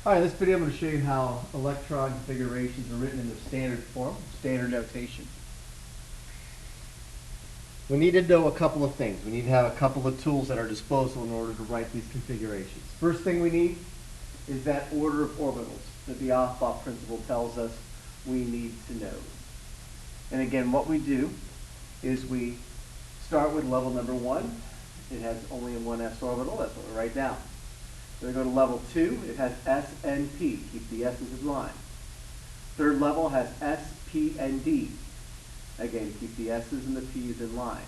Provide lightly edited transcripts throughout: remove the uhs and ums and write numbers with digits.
All right, in this video I'm going to show you how electron configurations are written in the standard form, standard notation. We need to know a couple of things. We need to have a couple of tools at our disposal in order to write these configurations. First thing we need is that order of orbitals that the Aufbau principle tells us we need to know. And again, what we do is we start with level number 1. It has only one s orbital. That's what we write down. Then we go to level 2. It has s and p. Keep the s's in line. Third level has s, p, and d. Again, keep the s's and the p's in line.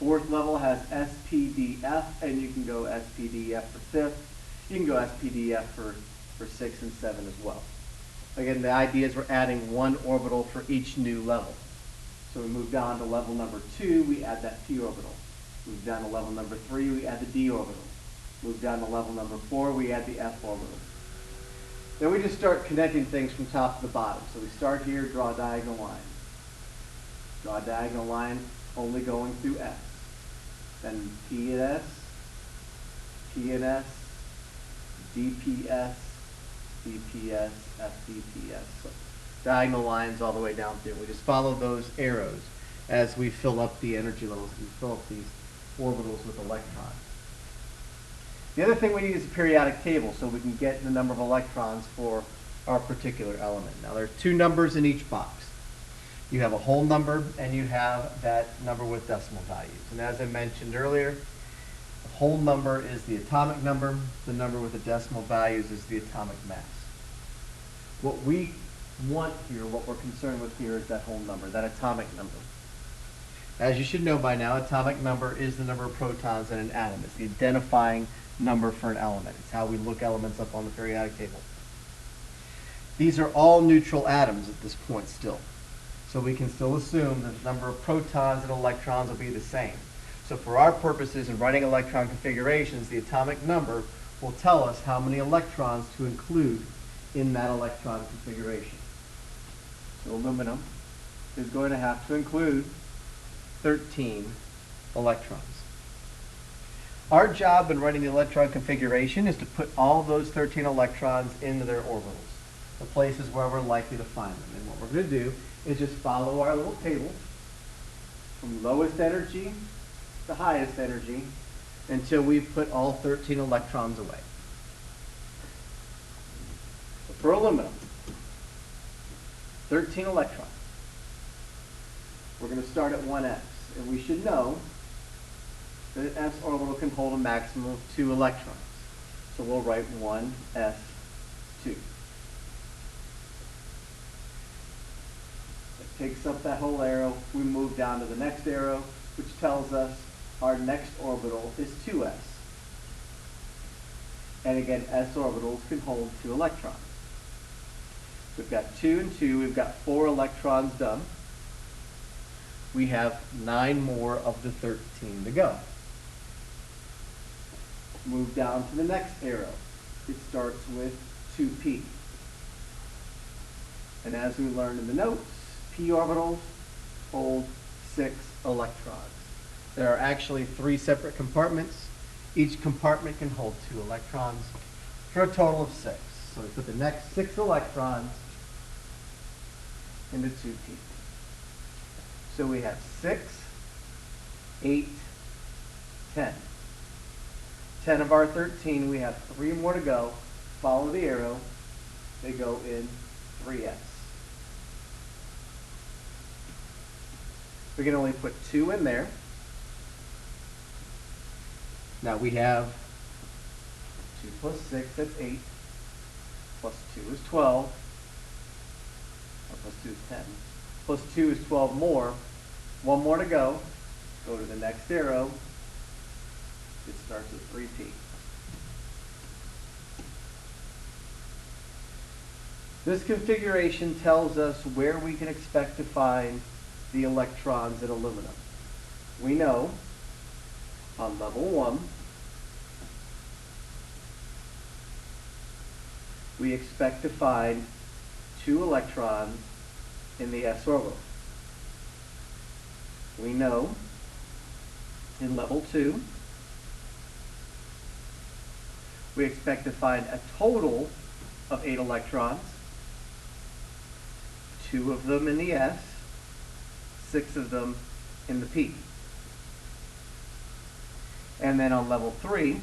Fourth level has s, p, d, f, and you can go s, p, d, f for fifth. You can go s, p, d, f for 6 and 7 as well. Again, the idea is we're adding one orbital for each new level. So we move down to level number 2, we add that p orbital. Move down to level number 3, we add the d orbital. Move down to level number 4, we add the f orbital. Then we just start connecting things from top to the bottom. So we start here, draw a diagonal line. Draw a diagonal line only going through s. Then p and s, p and s, dps, dps, fdps. So diagonal lines all the way down through. We just follow those arrows as we fill up the energy levels, we fill up these orbitals with electrons. The other thing we need is a periodic table so we can get the number of electrons for our particular element. Now there are two numbers in each box. You have a whole number and you have that number with decimal values. And as I mentioned earlier, the whole number is the atomic number. The number with the decimal values is the atomic mass. What we want here, what we're concerned with here is that whole number, that atomic number. As you should know by now, atomic number is the number of protons in an atom. It's the identifying number for an element. It's how we look elements up on the periodic table. These are all neutral atoms at this point still. So we can still assume that the number of protons and electrons will be the same. So for our purposes in writing electron configurations, the atomic number will tell us how many electrons to include in that electron configuration. So aluminum is going to have to include 13 electrons. Our job in writing the electron configuration is to put all those 13 electrons into their orbitals, the places where we're likely to find them. And what we're going to do is just follow our little table from lowest energy to highest energy until we've put all 13 electrons away. So for aluminum, 13 electrons. We're going to start at 1s, and we should know that an s orbital can hold a maximum of 2 electrons. So we'll write 1s2. It takes up that whole arrow. We move down to the next arrow, which tells us our next orbital is 2s. And again, s orbitals can hold 2 electrons. We've got 2 and 2. We've got 4 electrons done. We have 9 more of the 13 to go. Move down to the next arrow. It starts with 2p. And as we learned in the notes, p orbitals hold 6 electrons. There are actually 3 separate compartments. Each compartment can hold 2 electrons for a total of 6. So we put the next 6 electrons into 2p. So we have 6, 8, 10. 10 of our 13, we have 3 more to go. Follow the arrow. They go in 3s. We can only put 2 in there. Now we have 2 plus 6, that's 8. Plus 2 is 12. Or plus 2 is 10. Plus 2 is 12 more. 1 more to go. Go to the next arrow. It starts with 3p. This configuration tells us where we can expect to find the electrons in aluminum. We know on level 1, we expect to find 2 electrons in the s orbital. We know in level 2, we expect to find a total of 8 electrons, 2 of them in the s, 6 of them in the p. And then on level 3,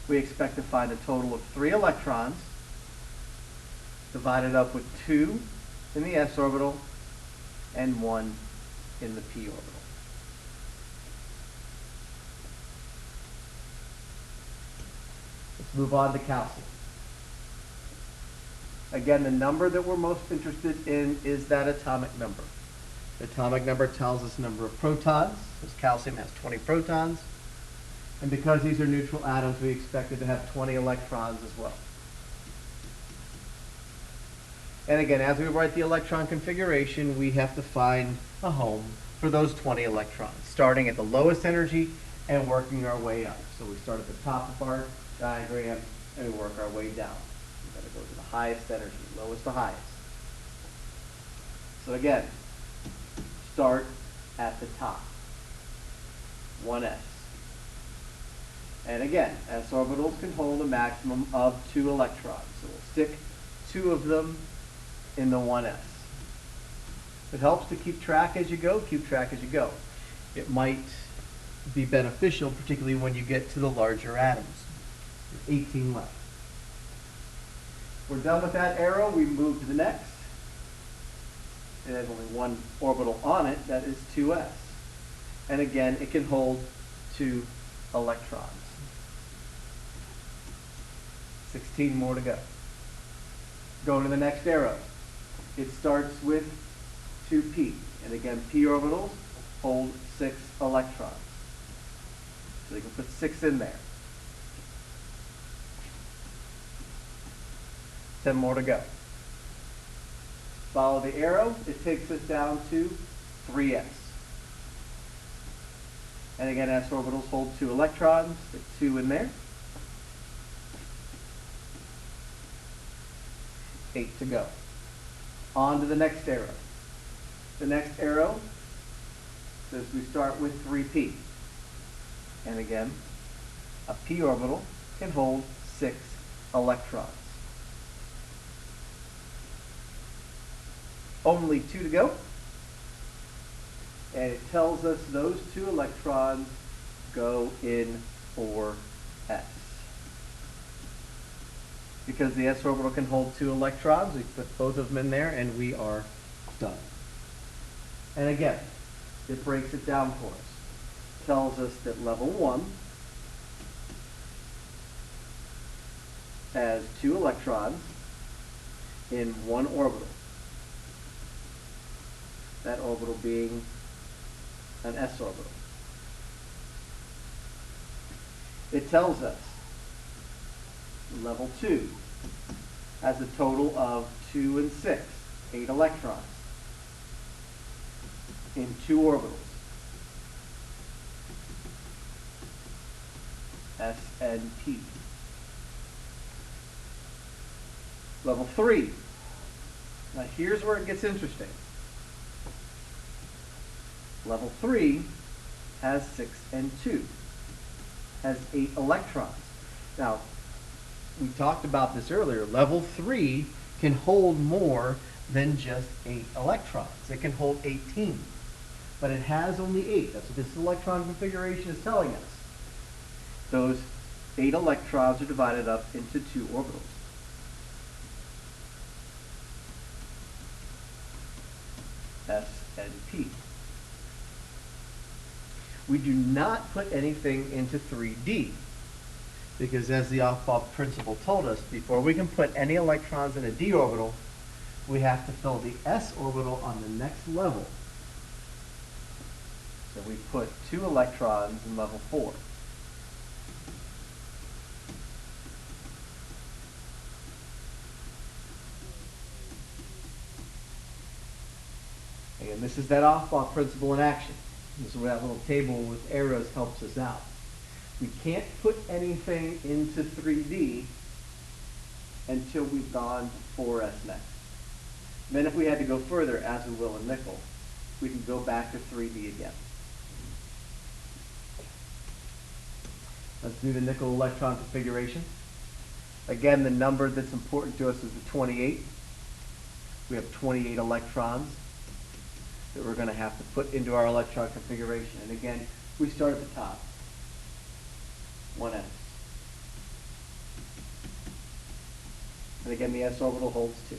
we expect to find a total of 3 electrons divided up with 2 in the s orbital and 1 in the p orbital. Let's move on to calcium. Again, the number that we're most interested in is that atomic number. The atomic number tells us the number of protons, because calcium has 20 protons. And because these are neutral atoms, we expect it to have 20 electrons as well. And again, as we write the electron configuration, we have to find a home for those 20 electrons, starting at the lowest energy and working our way up. So we start at the top of our diagram and we work our way down. We've got to go to the highest energy, lowest to highest. So again, start at the top, 1s. And again, s orbitals can hold a maximum of 2 electrons. So we'll stick 2 of them in the 1s. It helps to keep track as you go, keep track as you go. It might be beneficial, particularly when you get to the larger atoms. There's 18 left. We're done with that arrow, we move to the next. It has only 1 orbital on it, that is 2s. And again, it can hold 2 electrons. 16 more to go. Go to the next arrow. It starts with 2p. And again, p orbitals hold 6 electrons. So you can put 6 in there. 10 more to go. Follow the arrow. It takes us down to 3s. And again, s orbitals hold 2 electrons. Put 2 in there. 8 to go. On to the next arrow. The next arrow says we start with 3p. And again, a p orbital can hold 6 electrons. Only 2 to go. And it tells us those 2 electrons go in 4s. Because the s orbital can hold 2 electrons, we put both of them in there and we are done. And again, it breaks it down for us. Tells us that level 1 has 2 electrons in 1 orbital. That orbital being an s orbital. It tells us level 2 has a total of 2 and 6, 8 electrons in 2 orbitals, S and P. Level 3. Now here's where it gets interesting. Level 3 has 6 and 2, has 8 electrons. Now, we talked about this earlier. Level 3 can hold more than just 8 electrons. It can hold 18, but it has only 8. That's what this electron configuration is telling us. Those 8 electrons are divided up into 2 orbitals. S and P. We do not put anything into 3D. Because as the Aufbau principle told us, before we can put any electrons in a d orbital, we have to fill the s orbital on the next level. So we put 2 electrons in level 4. Again, this is that Aufbau principle in action. This is where that little table with arrows helps us out. We can't put anything into 3D until we've gone to 4s next. Then if we had to go further, as we will in nickel, we can go back to 3D again. Let's do the nickel electron configuration. Again, the number that's important to us is the 28. We have 28 electrons that we're going to have to put into our electron configuration. And again, we start at the top. 1s. And again, the s orbital holds 2.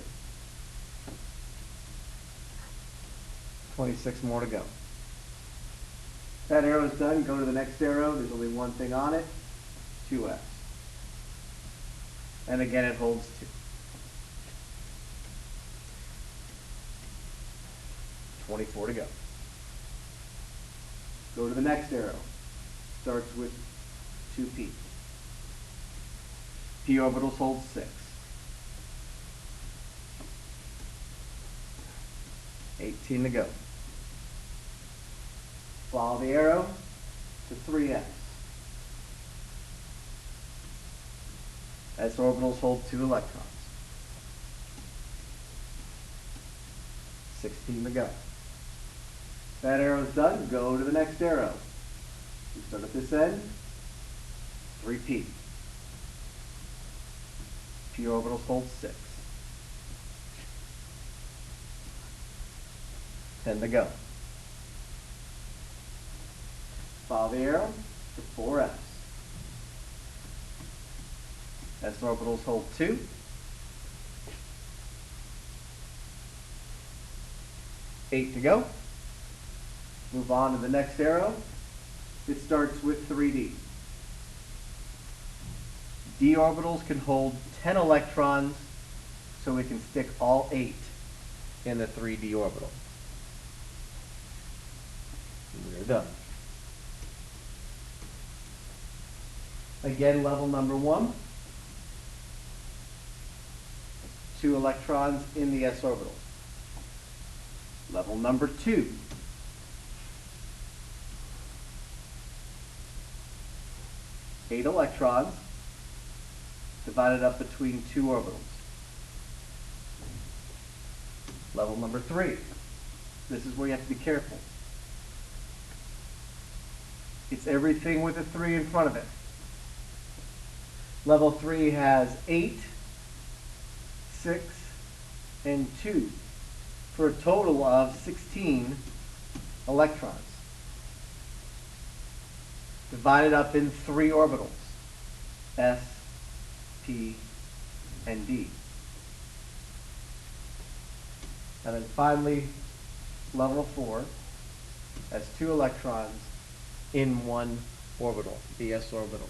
26 more to go. That arrow's done. Go to the next arrow. There's only one thing on it. 2s. And again, it holds 2. 24 to go. Go to the next arrow. Starts with 2p. P orbitals hold 6. 18 to go. Follow the arrow to 3s. S orbitals hold 2 electrons. 16 to go. That arrow's done. Go to the next arrow. We start at this end. 3p. P orbitals hold 6. 10 to go. Follow the arrow to 4s. S orbitals hold 2. 8 to go. Move on to the next arrow. It starts with 3d. D orbitals can hold 10 electrons, so we can stick all 8 in the 3d orbital. We're done. Again, level number 1. 2 electrons in the s orbital. Level number 2. 8 electrons divided up between 2 orbitals. Level number 3. This is where you have to be careful. It's everything with a 3 in front of it. Level 3 has 8, 6, and 2 for a total of 16 electrons, divided up in 3 orbitals, s, p, and d. And then finally, level 4 has 2 electrons in 1 orbital, the s orbital.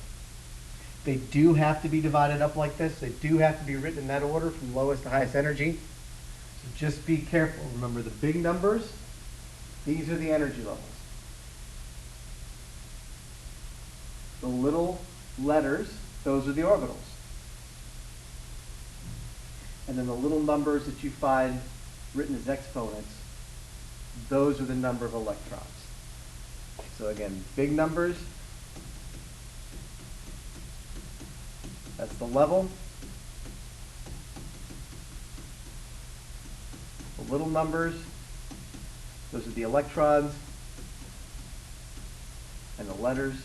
They do have to be divided up like this. They do have to be written in that order from lowest to highest energy. So just be careful. Remember the big numbers, these are the energy levels. The little letters, those are the orbitals. And then the little numbers that you find written as exponents, those are the number of electrons. So again, big numbers, that's the level. The little numbers, those are the electrons. And the letters,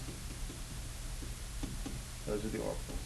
those are the orbitals.